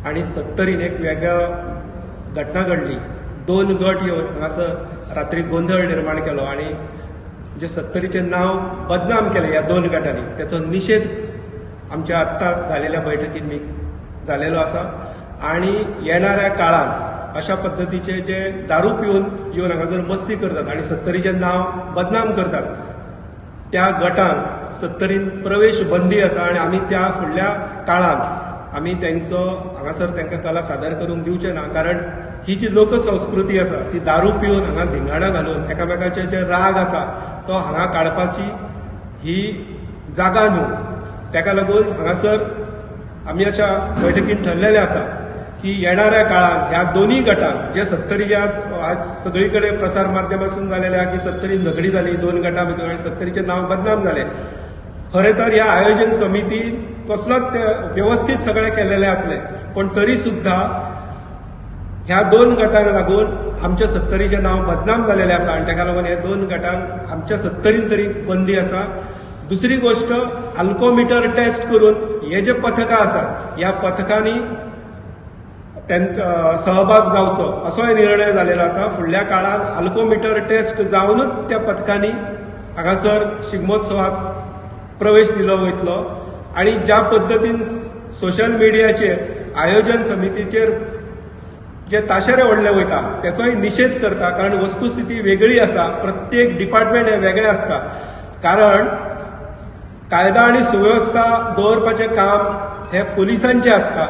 आणि 70रीन एक वेगळ्या घटना घडली. 2 गट येवन हांगासर रात्री गोंधळ निर्माण केलो आणि जे 70रीचें नांव बदनाम केलें ह्या 2 गटांनी, त्याचो निशेध आमच्या आत्तां जालेल्या बैठकीत जालेलो आसा. आणि येणाऱ्या काळात अशा पद्दतीचे जे दारू पिवन येवन हांगा जर मस्ती करतात आणि 70रीचें नांव बदनाम करतात, त्या गटांक 70रीन प्रवेश बंदी आसा आणि आमी त्या फुडल्या काळात आमी तेंचो हांगासर तांकां कला सादर करूंक दिवचे ना. कारण ही जी लोकसंस्कृती आसा ती दारू पिवन हांगा धिंगाणा घालून एकामेकाचे जे राग आसा तो हांगा काडपाची ही जागा न्हू. ताका लागून हांगासर आमी अशा बैठकीन ठरलेले आसा की येणाऱ्या काळात ह्या दोन्ही गटांक जे 70रीक आज सगळी कडेन प्रसार माध्यमांतसून जालेले आहा की 70रीन झगडी जाली 2 गटां भितर आनी 70रीचें नांव बदनाम जालें. खरें तर ह्या आयोजन समितीन कसलोच व्यवस्थीत सगळें केलेलें आसलें, पण तरी सुद्धा ह्या 2 गटांक लागून आमच्या 70रीचें नांव बदनाम जालेलें आसा आणि ताका लागून ह्या 2 गटांक आमच्या 70रीन तरी बंदी आसा. दुसरी गोष्ट, अल्कोमिटर टेस्ट करून हे जे पथकां आसात ह्या पथकांनी सहभाग जावचो असोय निर्णय जालेलो आसा. फुडल्या काळात अल्कोमिटर टेस्ट जावनूच त्या पथकांनी हांगासर शिगमोत्सवाक प्रवेश दिलो वयतलो. आणि ज्या पद्दतीन सोशल मिडियाचेर आयोजन समितीचेर जे ताशेरे ओडले वयता तेचोय निशेध करता. कारण वस्तुस्थिती वेगळी आसा, प्रत्येक डिपार्टमेंट हे वेगळे आसता. कारण कायदा आणि सुव्यवस्था दवरपाचें काम हे पुलिसांचें आसता.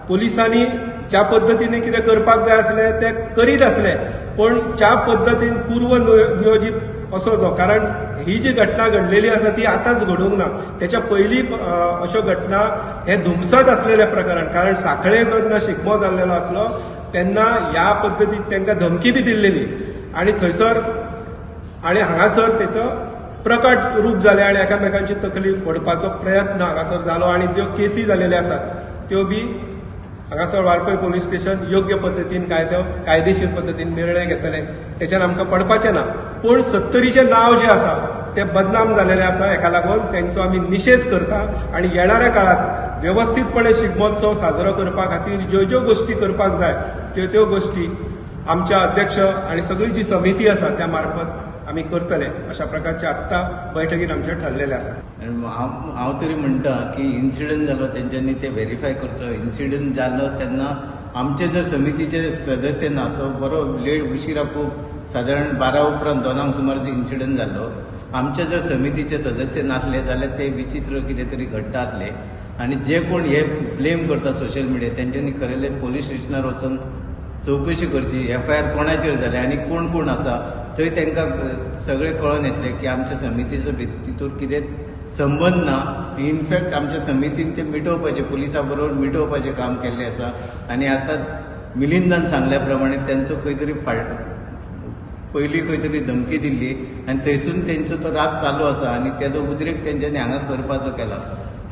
पुलिसांनी ज्या पद्दतीने कितें करपाक जाय आसलें तें करीत आसले, पण ज्या पद्दतीन पूर्व नियोजीत असो जो, कारण ही जी घटना घडलेली आसा ती आतांच घडूंक ना, त्याच्या पयलीं अश्यो घटना हे धुमसत आसलेले प्रकरण. कारण सांखळे जेन्ना शिगमो जाल्लेलो आसलो तेन्ना ह्या पद्दतीन तांकां धमकी बी दिल्लेली आणि थंयसर आणि हांगासर तेचो प्रकट रूप जालें आणि एकामेकांची तकली फोडपाचो प्रयत्न हांगासर जालो. आणि ज्यो केसी जालेल्यो आसात त्यो बी हांगासर वाळपय पोलीस स्टेशन योग्य पद्दतीन कायदेशीर पद्दतीन निर्णय घेतले, तेच्यान आमकां पडपाचें ना. पूण 70रीचें नांव जें आसा तें बदनाम जालेलें आसा. हेका लागून तेंचो आमी निशेध करता आणि येणाऱ्या काळात व्यवस्थीतपणे शिगमोत्सव साजरो करपा खातीर ज्यो ज्यो गोश्टी करपाक जाय त्यो गोश्टी आमच्या अध्यक्ष आणि सगळी जी समिती आसा त्या मार्फत आमी करतले, अशा प्रकारचे आत्ता बैठकीन आमचे ठरलेले आसा. हांव तरी म्हणटा की इन्सिडंट जालो तेंच्यांनी ते व्हेरीफाय करचो. इन्सिडंट जालो तेन्ना आमचे जर समितीचे सदस्य ना, तो बरो लेट उशिरा खूब सादारण 12 उपरांत 2 सुमार जो इन्सिडंट जालो, आमचे जर समितीचे सदस्य नासले जाल्यार ते विचित्र कितें तरी घडटा आसले. आणि जे कोण हे ब्लेम करता सोशल मिडिया तेंच्यांनी खरेले पोलीस स्टेशनार वचून चौकशी करची, FIR कोणाचेर जाले आनी कोण कोण आसा थंय तांकां सगळें कळून येतलें की आमच्या समितीचो तितूर कितें संबंद ना. इनफॅक्ट आमच्या समितीन ते मिटोवपाचें, पुलिसा बरोबर मिटोवपाचें काम केल्लें आसा. आनी आतां मिलिंदान सांगल्या प्रमाणे तेंचो खंय तरी पयलीं खंय तरी धमकी दिल्ली आनी थंयसून तेंचो तो राग चालू आसा आणि तेजो उद्रेक तेंच्यांनी हांगा करपाचो केला.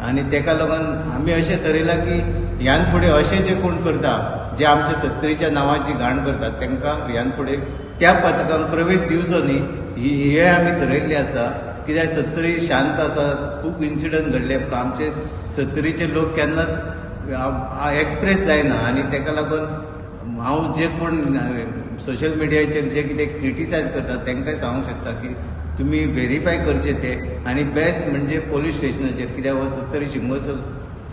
आणि तेका लागून आमी अशें ठरयलां की ह्यान फुडें अशें जे कोण करता, जे आमच्या 70रीच्या नांवाची घाण करतात तांकां ह्यान फुडें त्या पथकान प्रवेश दिवचो न्ही, हे आमी ठरयल्लें आसा. कित्याक 70री शांत आसा, खूब इन्सिडंट घडले, पण आमचे 70रीचे लोक केन्नाच एक्सप्रेस जायना. आनी तेका लागून हांव जे कोण सोशल मिडियाचेर जे कितें क्रिटिसायज करतात तांकांय सांगूंक शकता की तुमी व्हेरीफाय करचे ते. आणि बेस्ट म्हणजे पोलीस स्टेशनाचेर, कित्याक हो 70री शिगमोत्सव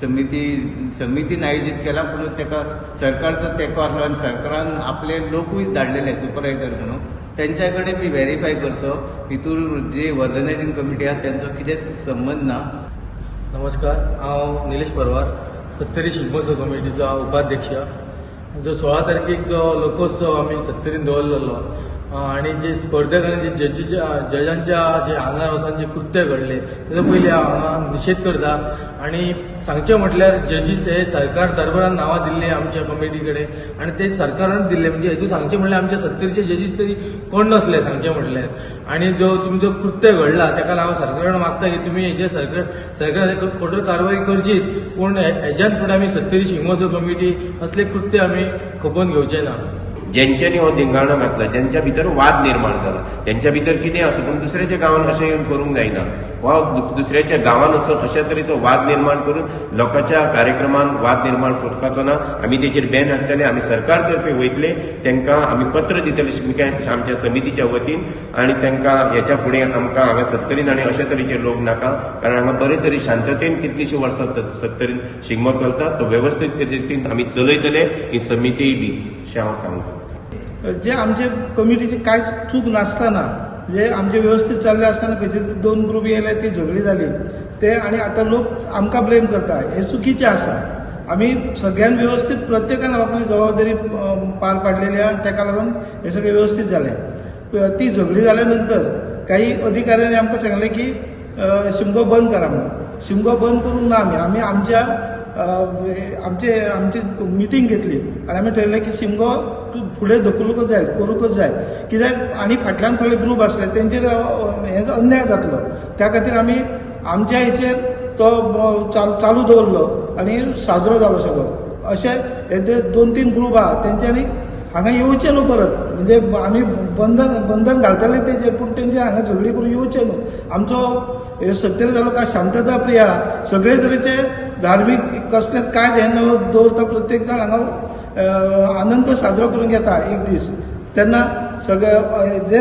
समितीन आयोजीत केला, पूण तेका सरकारचो तेंको आसलो आनी सरकारान आपले लोकूय धाडलेले सुपरवायझर म्हणून, तेंच्या कडेन बी व्हेरीफाय करचो. हितूर जी ऑर्गनायझींग कमिटी आहा तेंचो कितें संबंध ना. नमस्कार, हांव निलेश परवार, 70री शिगमोत्सव कमिटीचो उपाध्यक्ष. जो 16 तारखेक जो लोकोत्सव आमी 70रीन दवरलेलो आणि जे स्पर्धक आणि जे जजांच्या जे हांगा वचून जे कृत्य घडले तेजो पयलीं हांव निशेध करता. आणि सांगचें म्हटल्यार जजीस हे सरकार दरबारान नांवां दिल्लीं आमच्या कमिटी कडेन आणि ते सरकारानच दिल्ले. म्हणजे हेतून सांगचें म्हटल्यार आमच्या 70रीचे जजीस तरी कोण नसले सांगचें म्हटल्यार. आणि जो तुमचो कृत्य घडला तेका हांव सरकारान मागता की तुमी हेजे सरकार कठोर कारवाई करचीच, पूण हेज्यान फुडें आमी 70री शिगमोत्सव कमिटी असले कृत्य आमी खपोवन घेवचे ना. ज्यांच्यानी हो धिंगाणो घातला, ज्यांच्या भितर वाद निर्माण जाला, त्यांच्या भितर कितें आसूं, पूण दुसऱ्याच्या गांवांत अशें येवन करूंक जायना. वा दुसऱ्याच्या गांवांत वचून अशा तरेचो वाद निर्माण करून लोकांच्या कार्यक्रमांत वाद निर्माण करपाचो ना. आमी तेचेर बॅन हाडटले. आमी सरकार तर्फे वयतले, तांकां आमी पत्र दितले आमच्या समितीच्या वतीन, आनी तांकां हेच्या फुडें आमकां हांगा सत्तरीन आनी अशा तरेचे लोक नाका. कारण हांगा बरे तरे शांततेन कितलींशीं वर्सां सत्तरीन शिगमो चलता. तो वेवस्थीत रितीन आमी चलयतले, ही समितीय बी अशें हांव सांगूंक सोदतां. जे आमचे कमिटीची कांयच चूक नासतना, जे आमचे व्यवस्थीत चालले असताना खंयचे 2 ग्रुप येयले, ती झगडी जाली ते, आणि आता लोक आमकां ब्लेम करता, हे चुकीचें आसा. आमी सगळ्यान व्यवस्थीत प्रत्येकान आपली जबाबदारी पार पाडलेली आहे, आणि ताका लागून हे सगळें व्यवस्थीत जालें. ती झगडी जाल्या नंतर काही अधिकाऱ्यांनी आमकां सांगलें की शिमगो बंद करा म्हणून. शिमगो बंद करूंक ना आमी आमची मिटींग घेतली आनी आमी ठरयलें की शिमगो फुडें धुकलूंकच जाय, करूंकच जाय. कित्याक आनी फाटल्यान थोडे ग्रूप आसले तेंचेर हे अन्याय जातलो. त्या खातीर आमी आमच्या हेचेर तो चालू दवरलो आनी साजरो जालो सगळो. अशे हे 2-3 ग्रूप आहा तेंच्यांनी हांगा येवचें न्हू परत. म्हणजे आमी बंधन घालतले तेचेर, पूण तेंचेर हांगा झगडी करून येवचें न्हू. आमचो सत्तरी तालुका शांतता प्रिय आहा. सगळे तरेचे धार्मीक कसलेच कांयच हे न दवरता. प्रत्येक जाण हांगा आनंद साजरो करून घेता एक दीस. तेन्ना सगळे जे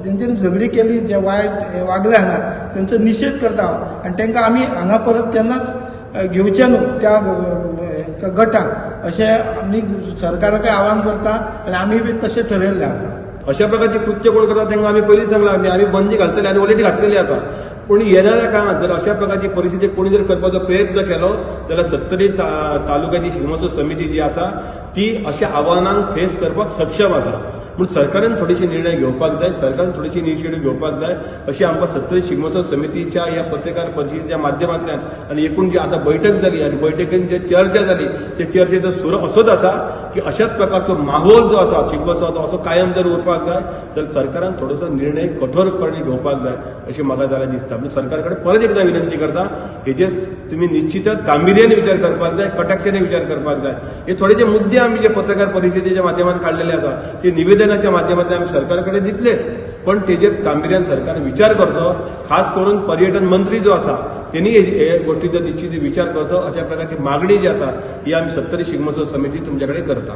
जेंच्यांनी झगडी केली, जे वायट वागले हांगा, तेंचो निशेध करता हांव. आनी तांकां आमी हांगा परत केन्नाच घेवचें न्हू त्या गटाक, अशें आमी सरकाराकय आवाहन करता आनी आमी बी तशें ठरयल्लें आतां. अशा प्रकारची कृत्य कोण करता तांकां आमी पयलीं सांगलां आनी आमी बंदी घालतले आनी ऑलरेडी घातलेली आसा. पूण येणाऱ्या काळात जर अशा प्रकारची परिस्थिती कोणी जर करपाचो प्रयत्न केलो जाल्यार सत्तरी तालुक्याची शिगमोत्सव समिती जी आसा ती अशा आव्हानांक फेस करपाक सक्षम आसा. पूण सरकारान थोडेशे निर्णय घेवपाक जाय, सरकारान थोडीशी इनिशिएटीव घेवपाक जाय, अशी आमकां सत्तरी शिगमोत्सव समितीच्या ह्या पत्रकार परिशदेच्या माध्यमांतल्यान आनी एकूण जी आतां बैठक जाली आनी बैठकीन जे चर्चा जाली ते चर्चेचो सूर असोच आसा की अशाच प्रकारचो माहोल जो आसा शिगमोत्सवाचो असो कायम जर उरपाक जाय जाल्यार सरकारान थोडोसो निर्णय कठोरपणे घेवपाक जाय अशें म्हाका जाल्यार दिसता. पूण सरकार कडेन परत एकदा विनंती करता, हेजेर तुमी निश्चितच गांभीर्यान विचार करपाक जाय, कटाक्षाने विचार करपाक जाय. हे थोडे जे मुद्दे आमी जे पत्रकार परिशदेच्या माध्यमांतून काडलेले आसा ते निवेदनाच्या माध्यमांतल्यान आमी सरकार कडेन दितले. पण तेजेर गांभीर्यान सरकारान विचार करचो. खास करून पर्यटन मंत्री जो आसा त्यांनी हे गोष्टीचो निश्चित विचार करचो. अशा प्रकारची मागणी जी आसा ही आमी सत्तरी शिगमोत्सव समिती तुमचे कडेन करता.